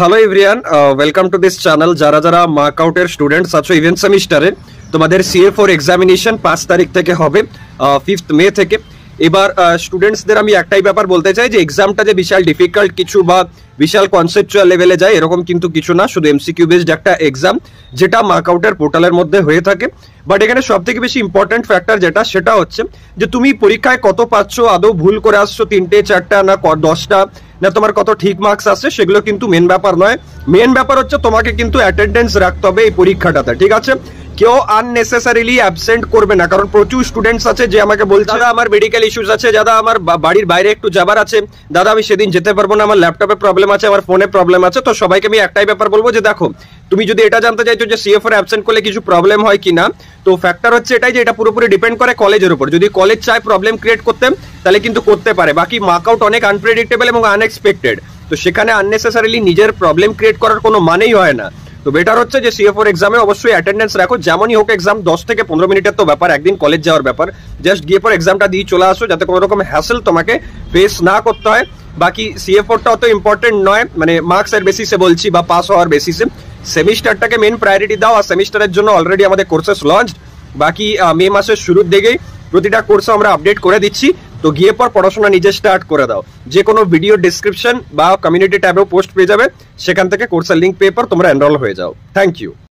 Hello everyone, welcome to this channel. যারা যারা mark আউটের স্টুডেন্টস আছো ইভেন্ট সেমিস্টারে, তোমাদের CA4 এক্সামিনেশন 5 তারিখ থেকে হবে, 5th মে থেকে। এবার স্টুডেন্টসদের আমি একটাই ব্যাপার বলতে চাই যে এক্সামটা যে বিশাল ডিফিকাল্ট কিছু বা বিশাল কনসেপচুয়াল লেভেলে যায় এরকম কিন্তু কিছু না, শুধু MCQ বেসড একটা এক্সাম যেটা মার্ক আউটের পোর্টালের মধ্যে হয়ে থাকে। বাট এখানে সব থেকে বেশি ইম্পর্টেন্ট ফ্যাক্টর যেটা সেটা হচ্ছে যে তুমি পরীক্ষায় কত পাচ্ছ, আদৌ ভুল করে আসছো 3টে 4টা না 10টা, না তোমার কত ঠিক মার্কস আসছে, সেগুলো কিন্তু মেন ব্যাপার নয়। মেন ব্যাপার হচ্ছে তোমাকে কিন্তু অ্যাটেন্ডেন্স রাখতে হবে এই পরীক্ষাটাতে, ঠিক আছে? কেউ আননেসেসারিলি অ্যাবসেন্ট করবে না, কারণ প্রচুর স্টুডেন্টস আছে যে আমাকে বলছে দাদা আমার মেডিকেল ইস্যুস আছে, দাদা আমার বাড়ির বাইরে একটু যাবার আছে, দাদা আমি সেদিন যেতে পারবো না, আমার ল্যাপটপে প্রবলেম আছে, আমার ফোনে প্রবলেম আছে। তো সবাইকে আমি একটাই ব্যাপার বলবো যে দেখো, তুমি যদি এটা জানতে চাইছো যে CA4 অ্যাবসেন্ট করলে কিছু প্রবলেম হয় কিনা, তো ফ্যাক্টর হচ্ছে এটাই যে এটা পুরোপুরি ডিপেন্ড করে কলেজের উপর। যদি কলেজ চায় প্রবলেম ক্রিয়েট করতে তাহলে কিন্তু করতে পারে। বাকি মার্ক আউট অনেক আনপ্রেডিক্টেবল এবং আনএক্সপেক্টেড, তো সেখানে আননেসেসারিলি নিজের প্রবলেম ক্রিয়েট করার কোনো মানেই হয় না। তো বেটার হচ্ছে যে CA4 এক্সামে অবশ্যই অ্যাটেন্ডেন্স রাখো, যেমনই হোক এক্সাম 10 থেকে 15 মিনিটের তো ব্যাপার, একদিন কলেজ যাওয়ার ব্যাপার, জাস্ট গিয়ে পর এক্সামটা দিয়ে চলে আসো যাতে কোনো রকম হ্যাসেল তোমাকে ফেস না করতে হয়। বাকি CA4টা অত ইম্পর্টেন্ট নয়, মানে মার্কস এর বেসিসে বলছি বা পাস হওয়ার বেসিসে। সেমিস্টারটাকে মেন প্রায়োরিটি দাও, আর সেমিস্টারের জন্য অলরেডি আমাদের কোর্সেস লঞ্চ। বাকি মে মাসের শুরুর দিকেই প্রতিটা কোর্স আমরা আপডেট করে দিচ্ছি, তো গিয়ে পর পড়াশোনা নিজে স্টার্ট করে দাও। যে কোনো ভিডিও ডিসক্রিপশন বা কমিউনিটি ট্যাবেও পোস্ট পেয়ে যাবে, সেখান থেকে কোর্সের লিঙ্ক পেয়ে পর তোমরা এনরোল হয়ে যাও। Thank you.